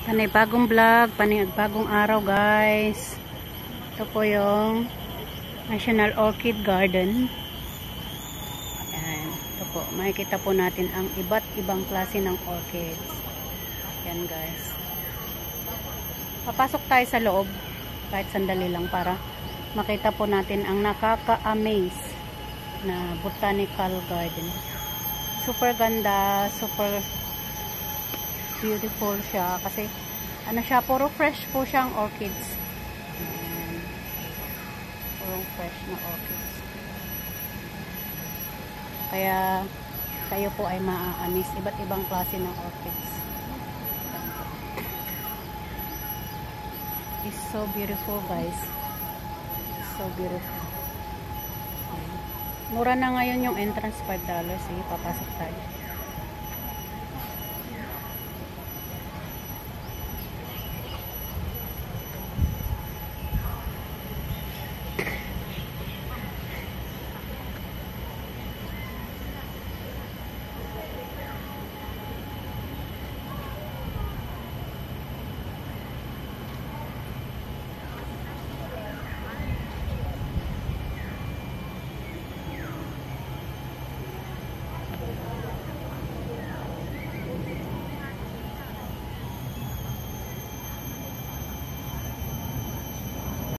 Panibagong vlog, panibagong araw guys. Ito po yung National Orchid Garden. Ayan. Ito po, makikita po natin ang iba't ibang klase ng orchids. Ayan guys. Papasok tayo sa loob kahit sandali lang para makita po natin ang nakaka-amaze na botanical garden. Super ganda, super beautiful siya kasi ano siya, puro fresh po siyang orchids. Ayan. Puro fresh na orchids. Kaya kayo po ay maa-amaze iba't ibang klase ng orchids. It's so beautiful guys. It's so beautiful. Mura na ngayon yung entrance, $5. Sige, papasok tayo.